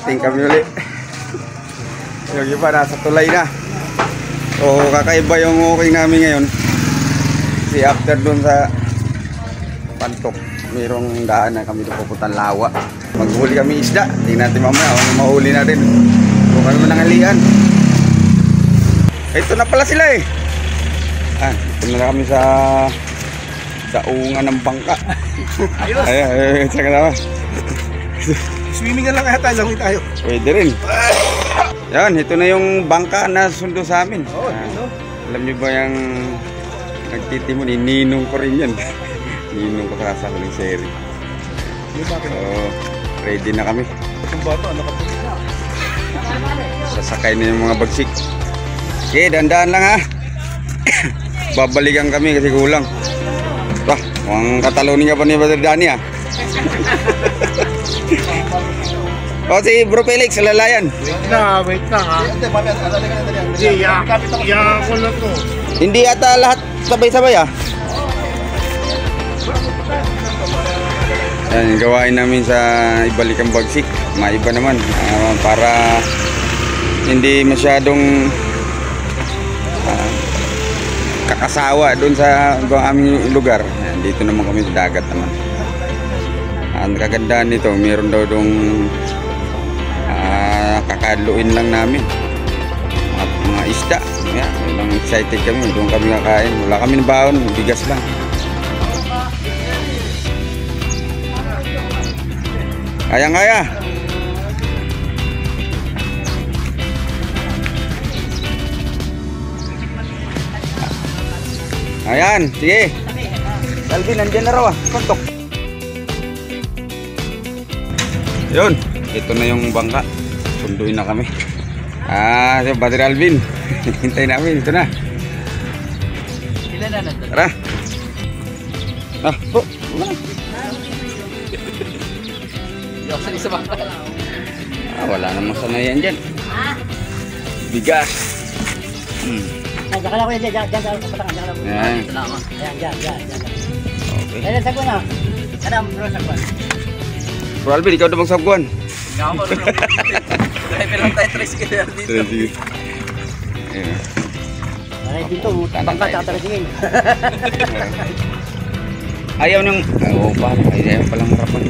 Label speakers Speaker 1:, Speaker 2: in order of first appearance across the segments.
Speaker 1: nakarating kami ulit. Yung iba nasa tulay na. So kakaiba yung walking namin ngayon. Kasi after dun sa Pantok, mayroong daan na kami doon pupuntan Lawa. Maghuli kami isda. Tingnan natin mamaya kung mahuli natin. Kung kami manangalian. Ito na pala sila eh. Ito na kami sa ungan ng bangka.
Speaker 2: Ayos.
Speaker 1: Ay, saka naman.
Speaker 2: Swimming na lang kaya tayo, langoy tayo.
Speaker 1: Pwede rin. Yan, ito na yung bangka na sundo sa amin. Alam niyo ba yung nagtitimon, ninong ko rin yan. Ninong ko sa huling seri. So, ready na kami.
Speaker 2: Itong bata, nakapagod na.
Speaker 1: Sasakay na yung mga bagsik. Okay, dandaan lang ha. Babalikan kami kasi kulang. Wah, mukhang katalonin ka pa ni Brother Danny ha. O si Bro Felix, lalayan.
Speaker 2: Wait na ha. Hindi, ko na to.
Speaker 1: Hindi ata lahat sabay-sabay ha. Yan, gawain namin sa ibalik ang bagsik. Maiba naman para hindi masyadong kakasawa doon sa aming lugar. Yan, dito naman kami sa dagat naman. Ang kagandahan nito, meron daw dong kakadluin lang namin mga isda. Yan, excited kami, doon kami kakain. Wala kami ng baon, bigas lang. Kaya. Ayan, sige. Alvin, nandiyan na raw Pantok. Yun, ito na yung bangka. Sunduin na kami. Si Brother Alvin. Hintayin namin, ito na.
Speaker 3: Ilan na nandun?
Speaker 1: Tara. Wala namang sanayan dyan. Bigas.
Speaker 3: Diyan ka lang kuya, diyan ka lang patangan, diyan ka lang.
Speaker 1: Yan.
Speaker 3: Diyan.
Speaker 1: Okay.
Speaker 3: Diyan sagwan na. Kadam, bro, sagwan.
Speaker 1: Bro Alvin, ikaw na bang sabguan?
Speaker 3: Ikaw mo, bro. Driver lang tayo, tricycle dito.
Speaker 1: Sige. Ayan.
Speaker 3: Ay, dito, bangka tatarasingin.
Speaker 1: Ayaw nang... Oo pa, ayaw palang marapan.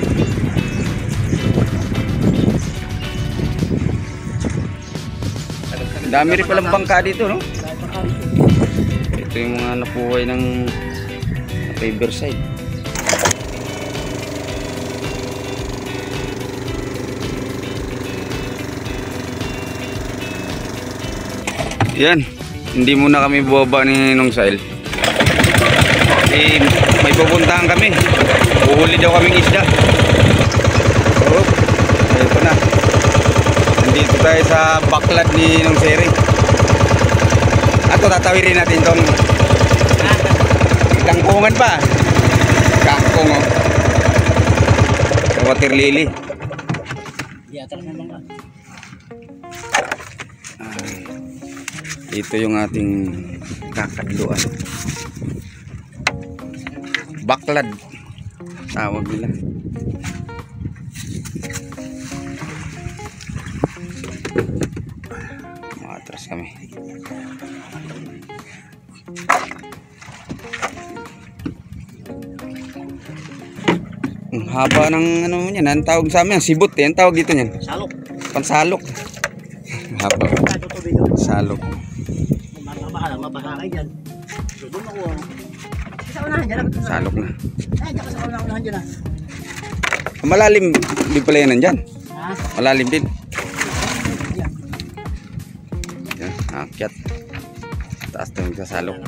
Speaker 1: Dami rin palang bangka dito, no? Ito yung mga napuhay ng Riverside. Yan, hindi muna kami bubaba ni Nong Sail. May pupuntahan kami. Uhuli daw kaming isda. So, ito na. Nandito tayo sa backlot ni Nong Seri. Ato tatawirin natin itong kangkungan pa. Kangkong oh. Water lily.
Speaker 3: Di atas ng bangka.
Speaker 1: Ito yung ating kakadluan. Baklad tawag nila. Matras kami. Ang haba ng ano niyan, ang tawag sa amin, sibot eh, ang tawag dito niyan.
Speaker 3: Salok.
Speaker 1: Pansalok. Haba. Salok.
Speaker 3: Mabasa kayo dyan. Doon ako. Sa unahan dyan.
Speaker 1: Salok na.
Speaker 3: Ay, dyan ka sa unahan dyan ah.
Speaker 1: Malalim din pala yan nandyan.
Speaker 3: Ha?
Speaker 1: Malalim din. Yan, akyat. Taas na yung sasalok.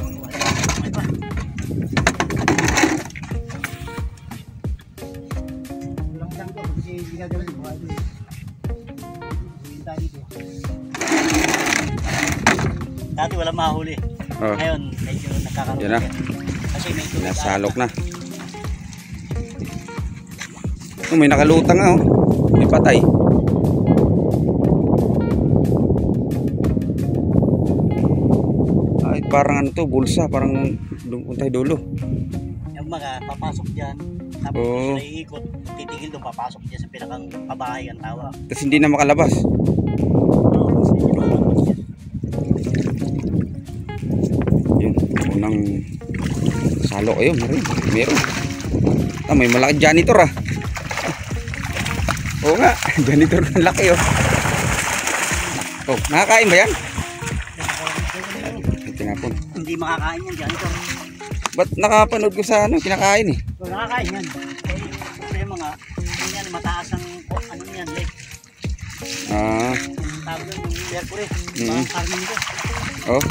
Speaker 3: Dati walang mahuli.
Speaker 1: Oh.
Speaker 3: Ngayon, medyo nakakaroon.
Speaker 1: Yan na.
Speaker 3: Kasi may tubig.
Speaker 1: Nasalok na. Oh, may nakalutang nga oh. May patay. Ay, parang ano to, bulsa. Parang doon tayo dulo.
Speaker 3: Yung mga papasok dyan. Tapos
Speaker 1: Oo.
Speaker 3: sila iikot, titigil doon, papasok dyan sa pinakang pabahay ang tawa.
Speaker 1: Tapos hindi na makalabas.
Speaker 3: Oo, hindi makalabas yan.
Speaker 1: Yun, unang salo kayo, meron. May malaki janitor ah. Oo nga, janitor ng laki oh. Oh, nakakain ba yan? Tinapon.
Speaker 3: Hindi makakain yan dyan. Ito,
Speaker 1: Ba't nakapanood ko sa ano, kinakain eh.
Speaker 3: nakakain yan. Problema nga, yan, mataas ang ano yan, leg.
Speaker 1: Ah,
Speaker 3: Tawag doon yung mercury,
Speaker 1: Mm.
Speaker 3: mga karne nito.
Speaker 1: oh.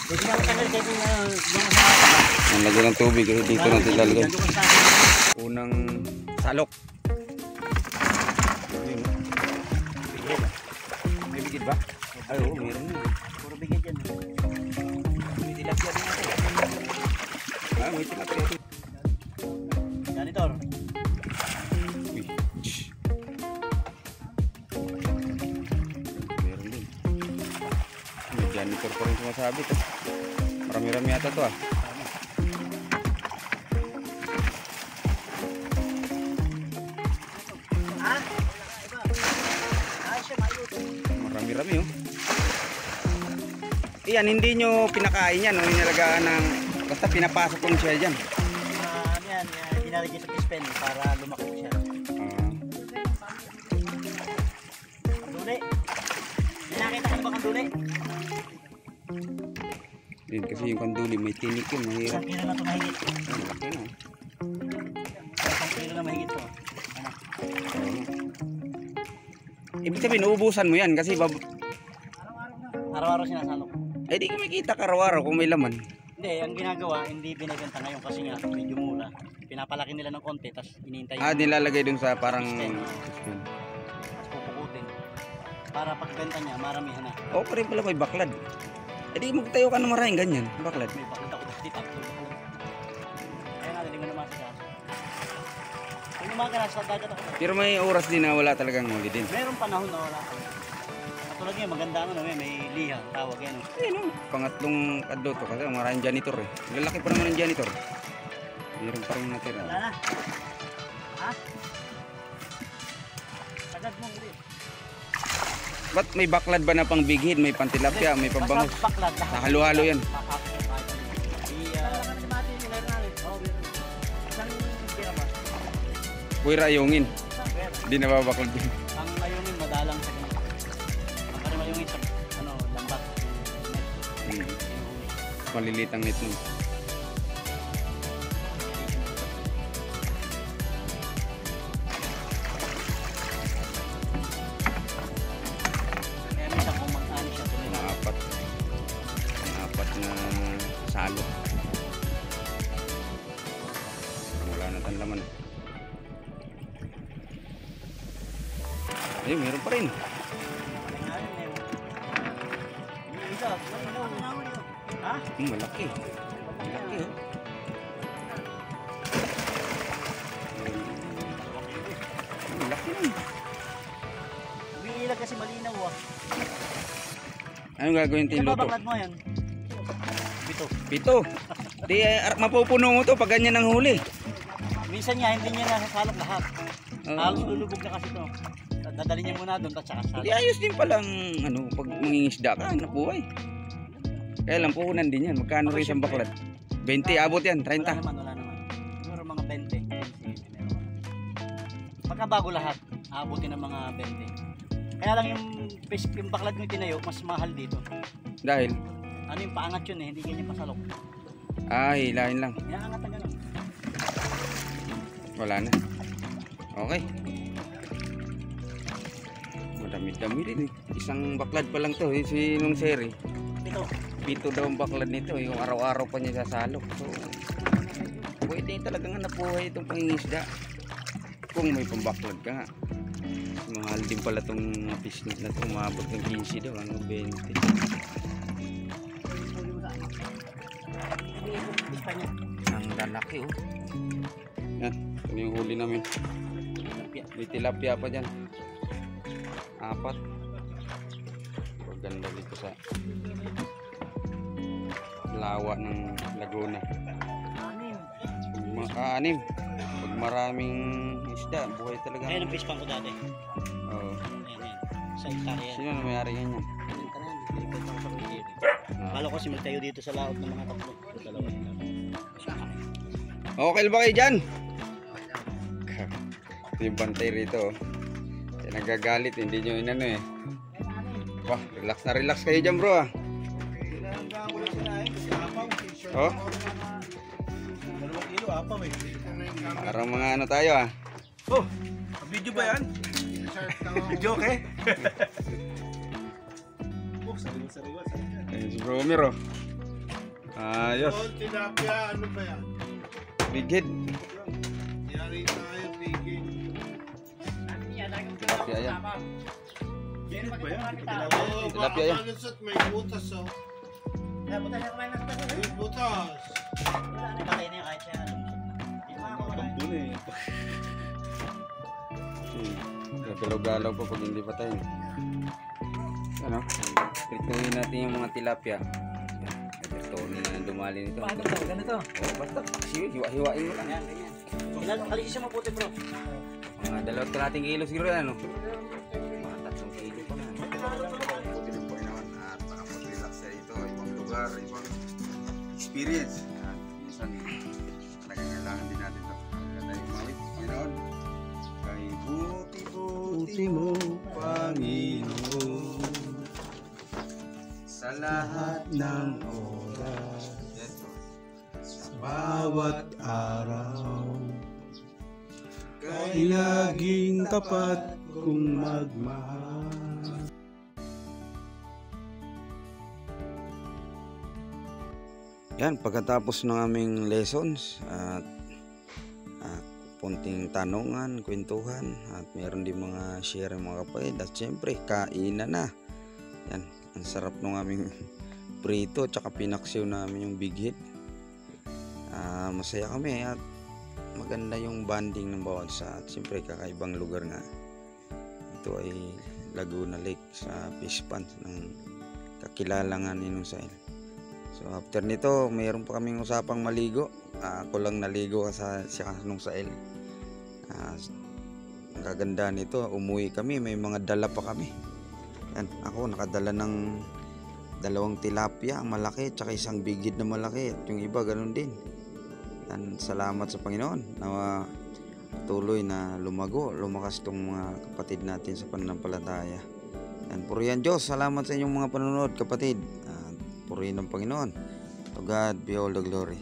Speaker 3: Pwede na matagal kayo kung yung sa
Speaker 1: Ang lagyan ng tubig kasi dito natin lalagyan.
Speaker 3: Dito ka sa
Speaker 1: Unang salok. May bigid ba? Ay, oo, meron na.
Speaker 3: puro bigay dyan.
Speaker 1: May tilapia din ako. Ah, may tilapia din.
Speaker 3: Janitor.
Speaker 1: Uy, shh. Meron din. May janitor pa rin sumasabi to. Marami-rami yata to ah.
Speaker 3: Ha? Ay, siya mayot.
Speaker 1: Marami-rami oh. Iyan, hindi nyo pinakain yan. Inalagaan ng... Basta pinapasok ko siya dyan.
Speaker 3: Ano yan, dinalagay sa pispen para lumaki po siya. Kanduli. May nakita ka na ba kanduli?
Speaker 1: Yun, kasi yung kanduli may tinik yun. Mahirap.
Speaker 3: Isang kilo na ito mahigit.
Speaker 1: Ay, laki na.
Speaker 3: Isang kilo na mahigit ito. Ano?
Speaker 1: Ibig sabihin, uubusan mo yan kasi
Speaker 3: Araw-araw sinasalok.
Speaker 1: eh di ko makita araw-araw kung may laman.
Speaker 3: Hindi, ang ginagawa, hindi binibenta ngayon kasi nga medyo mura. Pinapalaki nila ng konti, tapos inintay
Speaker 1: Ah, nilalagay dun sa parang...
Speaker 3: Tapos pupukutin. Para pagbenta niya, maramihan na.
Speaker 1: Oo, pa rin pala may baklad. Eh di magtayo ka ng maraming ganyan, baklad.
Speaker 3: May pakita ko dito. Kaya nga, hindi mo naman sa kung lumagara sa dagat ako.
Speaker 1: Pero may oras din na wala talagang huli din.
Speaker 3: Merong panahon na wala. Katulad ngayon, maganda ano, may liha, tawag yan.
Speaker 1: Ayun o, pangatlong kadlo to kasi maraming janitor eh. Lalaki pa naman ng janitor. Meron pa rin natira.
Speaker 3: Wala na. Ha? Sagad mo, hindi.
Speaker 1: Ba't may baklad ba na pang big head, may pantilapia, may pambangus?
Speaker 3: Basta baklad lahat.
Speaker 1: Nahalo-halo yan. Uy, rayungin. Hindi nababaklad din.
Speaker 3: Ang ayungin madalang sa ganun. Ang karima yung isa, ano, lambat.
Speaker 1: Hmm. Maliliit ang net nun.
Speaker 3: Kaya minsan kung mag-ano siya, tuloy na.
Speaker 1: Apat na salo. Wala na tan laman. Ayun, meron pa rin.
Speaker 3: Ha?
Speaker 1: Malaki. Malaki oh. Malaki yun.
Speaker 3: Umiilag kasi malinaw ah.
Speaker 1: Anong gagawin
Speaker 3: Ito
Speaker 1: tayong luto?
Speaker 3: babaklad mo yan. Bito.
Speaker 1: Pito. Di mapupuno mo to pag ganyan ang huli.
Speaker 3: Minsan niya, hindi niya nasasalok lahat.
Speaker 1: Oo.
Speaker 3: Halos lulubog na kasi to. Dadali niya muna doon, tapos saka
Speaker 1: Di
Speaker 3: salok.
Speaker 1: ayos din palang ano, pag mangingisda ka, anak buhay. Kaya lang puhunan din yan. Magkano rin isang baklad? 20, abot yan, 30.
Speaker 3: Wala naman. Siguro mga 20. Meron. Pagka bago lahat, aabutin ng mga 20. Kaya lang yung baklad mo tinayo, mas mahal dito.
Speaker 1: Dahil,
Speaker 3: Ano yung paangat yun eh, hindi ganyan pasalok.
Speaker 1: hilahin lang.
Speaker 3: Inaangat na gano'n.
Speaker 1: Wala na. Okay. Madami-dami din eh. Isang baklad pa lang to eh. Si nung seri.
Speaker 3: Ito.
Speaker 1: Pito daw ang baklad nito. Yung araw-araw pa niya sasalok. So, pwede talagang napuhay itong pangingisda. Kung may pambaklad ka nga. Mahal din pala itong business na ito. Umabot ng 15 daw. Hanggang 20. Ang lalaki oh. Yan. Ito yung huli namin. May tilapia pa dyan. 4. Ganda dito sa lawa ng Laguna. Maka-anim. Pag maraming isda, buhay talaga.
Speaker 3: Ayan ang fish pang ko dati.
Speaker 1: Oo.
Speaker 3: Ayan. Sa hektarya yan.
Speaker 1: Sino na may-ari yan yan?
Speaker 3: Kala ko si tayo dito sa laot ng mga tatlo. Dalawa.
Speaker 1: Okay ba kayo dyan? Ito yung bantay rito. Kaya nagagalit, hindi nyo inano eh. Wah, relax na relax kayo dyan bro ah. Oh?
Speaker 2: 2 kilo, apaw eh.
Speaker 1: Parang mga ano tayo ah.
Speaker 2: Oh, video ba yan? Video okay? Oh, sariwa.
Speaker 1: Ayun si Romer oh. Ayos.
Speaker 2: Tilapia, ano ba yan?
Speaker 1: Big head.
Speaker 2: Yari tayo, bigin.
Speaker 1: Tilapia yan.
Speaker 2: Ginit ba yan?
Speaker 1: Tilapia yan.
Speaker 2: May butas oh. May butas.
Speaker 3: Wala na patay na yan kahit siya.
Speaker 2: Bambun eh.
Speaker 1: Galaw-galaw pa pag hindi patay. Ano? Prituhin natin yung mga tilapia. Ito na dumali nito.
Speaker 3: Paano to? Ganito?
Speaker 1: Oh, basta. Hiwa-hiwain mo lang.
Speaker 3: Ayan, ganyan. Ilan, kalisis siya maputi bro.
Speaker 1: Mga 2 kalating kilo siguro yan, ano? Mga 3 kilo pa yan. Puti ng buhay naman at makapag-relax sa ito. Ibang lugar, ibang experience. At minsan, talagang kailangan din natin ito. Kaya tayo umawit, Panginoon. Kay buti-buti mo, Panginoon. Sa lahat ng oras. Yes, Lord. Sa
Speaker 2: Bawat araw kay laging tapat kung magmahal.
Speaker 1: Yan, pagkatapos ng aming lessons at punting tanungan, kwentuhan at meron din mga share mga kapatid at syempre kainan na. Yan, ang sarap ng aming prito tsaka pinaksiw namin yung big hit. Masaya kami at maganda yung banding ng bawat isa at syempre kakaibang lugar nga. Ito ay Laguna Lake sa fish pond ng kakilalangan ni Nusail. So after nito, mayroon pa kaming usapang maligo. Ako lang naligo sa Nusail. Ang kaganda nito, umuwi kami, may mga dala pa kami. Yan, ako nakadala ng 2 tilapia, ang malaki, tsaka 1 bigid na malaki. At yung iba, ganun din. Yan, salamat sa Panginoon na tuloy na lumakas tong mga kapatid natin sa pananampalataya. Yan, purihan Diyos, salamat sa inyong mga panonood kapatid. Purihin ng Panginoon. To God be all the glory.